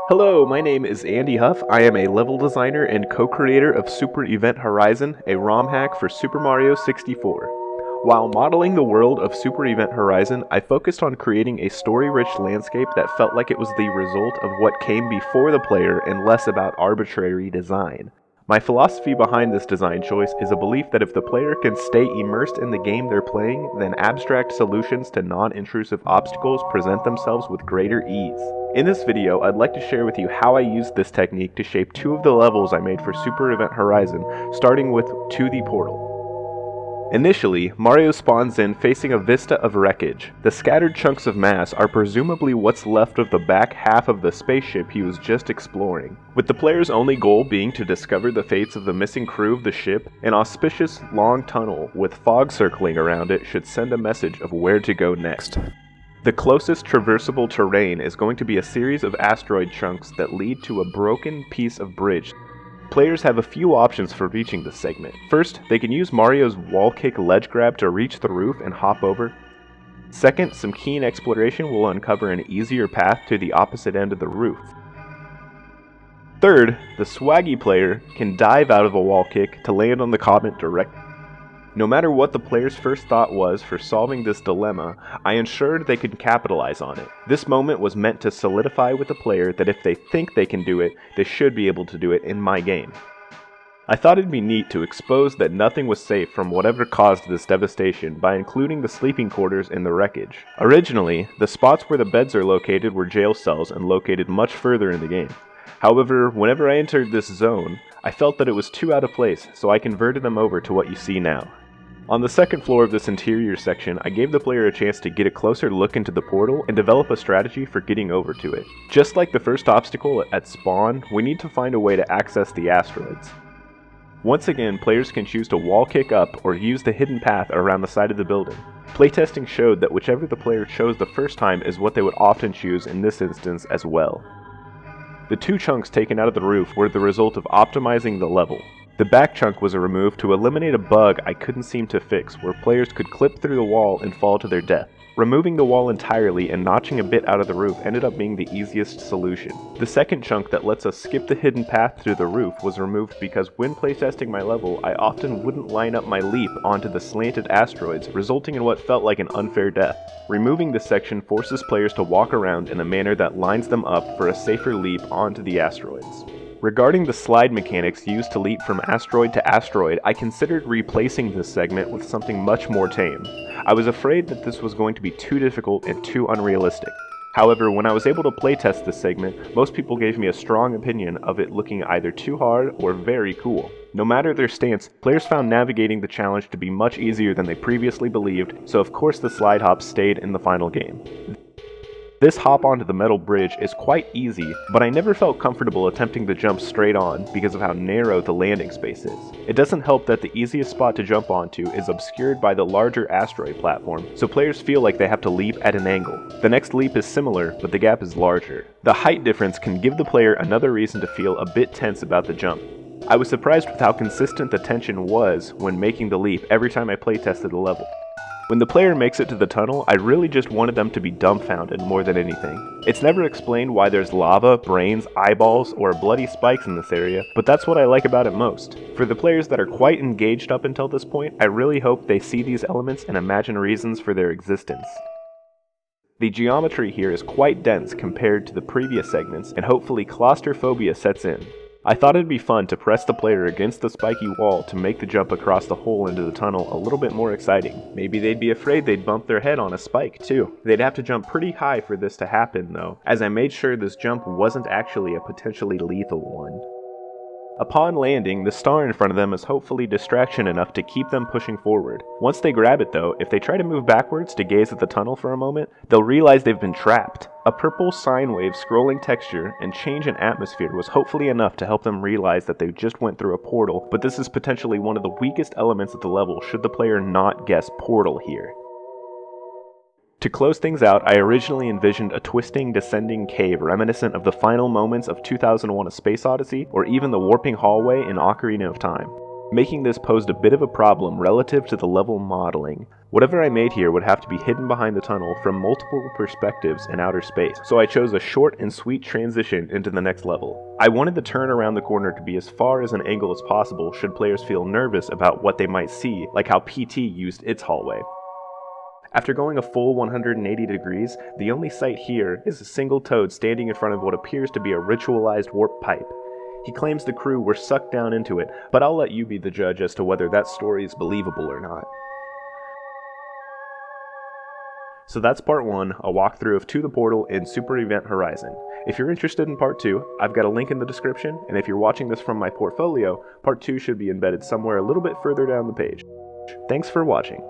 Hello, my name is Andy Huff. I am a level designer and co-creator of Super Event Horizon, a ROM hack for Super Mario 64. While modeling the world of Super Event Horizon, I focused on creating a story-rich landscape that felt like it was the result of what came before the player and less about arbitrary design. My philosophy behind this design choice is a belief that if the player can stay immersed in the game they're playing, then abstract solutions to non-intrusive obstacles present themselves with greater ease. In this video, I'd like to share with you how I used this technique to shape two of the levels I made for Super Event Horizon, starting with To the Portal. Initially, Mario spawns in facing a vista of wreckage. The scattered chunks of mass are presumably what's left of the back half of the spaceship he was just exploring. With the player's only goal being to discover the fates of the missing crew of the ship, an auspicious long tunnel with fog circling around it should send a message of where to go next. The closest traversable terrain is going to be a series of asteroid chunks that lead to a broken piece of bridge. Players have a few options for reaching this segment. First, they can use Mario's wall kick ledge grab to reach the roof and hop over. Second, some keen exploration will uncover an easier path to the opposite end of the roof. Third, the swaggy player can dive out of a wall kick to land on the comet directly. No matter what the player's first thought was for solving this dilemma, I ensured they could capitalize on it. This moment was meant to solidify with the player that if they think they can do it, they should be able to do it in my game. I thought it'd be neat to expose that nothing was safe from whatever caused this devastation by including the sleeping quarters in the wreckage. Originally, the spots where the beds are located were jail cells and located much further in the game. However, whenever I entered this zone, I felt that it was too out of place, so I converted them over to what you see now. On the second floor of this interior section, I gave the player a chance to get a closer look into the portal and develop a strategy for getting over to it. Just like the first obstacle at spawn, we need to find a way to access the asteroids. Once again, players can choose to wall kick up or use the hidden path around the side of the building. Playtesting showed that whichever the player chose the first time is what they would often choose in this instance as well. The two chunks taken out of the roof were the result of optimizing the level. The back chunk was removed to eliminate a bug I couldn't seem to fix, where players could clip through the wall and fall to their death. Removing the wall entirely and notching a bit out of the roof ended up being the easiest solution. The second chunk that lets us skip the hidden path through the roof was removed because when playtesting my level, I often wouldn't line up my leap onto the slanted asteroids, resulting in what felt like an unfair death. Removing this section forces players to walk around in a manner that lines them up for a safer leap onto the asteroids. Regarding the slide mechanics used to leap from asteroid to asteroid, I considered replacing this segment with something much more tame. I was afraid that this was going to be too difficult and too unrealistic. However, when I was able to playtest this segment, most people gave me a strong opinion of it looking either too hard or very cool. No matter their stance, players found navigating the challenge to be much easier than they previously believed, so of course the slide hop stayed in the final game. This hop onto the metal bridge is quite easy, but I never felt comfortable attempting to jump straight on because of how narrow the landing space is. It doesn't help that the easiest spot to jump onto is obscured by the larger asteroid platform, so players feel like they have to leap at an angle. The next leap is similar, but the gap is larger. The height difference can give the player another reason to feel a bit tense about the jump. I was surprised with how consistent the tension was when making the leap every time I playtested the level. When the player makes it to the tunnel, I really just wanted them to be dumbfounded more than anything. It's never explained why there's lava, brains, eyeballs, or bloody spikes in this area, but that's what I like about it most. For the players that are quite engaged up until this point, I really hope they see these elements and imagine reasons for their existence. The geometry here is quite dense compared to the previous segments, and hopefully claustrophobia sets in. I thought it'd be fun to press the player against the spiky wall to make the jump across the hole into the tunnel a little bit more exciting. Maybe they'd be afraid they'd bump their head on a spike too. They'd have to jump pretty high for this to happen though, as I made sure this jump wasn't actually a potentially lethal one. Upon landing, the star in front of them is hopefully distraction enough to keep them pushing forward. Once they grab it though, if they try to move backwards to gaze at the tunnel for a moment, they'll realize they've been trapped. A purple sine wave scrolling texture and change in atmosphere was hopefully enough to help them realize that they just went through a portal, but this is potentially one of the weakest elements of the level should the player not guess portal here. To close things out, I originally envisioned a twisting, descending cave reminiscent of the final moments of 2001: A Space Odyssey, or even the warping hallway in Ocarina of Time. making this posed a bit of a problem relative to the level modeling. Whatever I made here would have to be hidden behind the tunnel from multiple perspectives in outer space, so I chose a short and sweet transition into the next level. I wanted the turn around the corner to be as far as an angle as possible should players feel nervous about what they might see, like how PT used its hallway. After going a full 180 degrees, the only sight here is a single toad standing in front of what appears to be a ritualized warp pipe. He claims the crew were sucked down into it, but I'll let you be the judge as to whether that story is believable or not. So that's part 1, a walkthrough of To the Portal in Super Event Horizon. If you're interested in part 2, I've got a link in the description, and if you're watching this from my portfolio, part 2 should be embedded somewhere a little bit further down the page. Thanks for watching.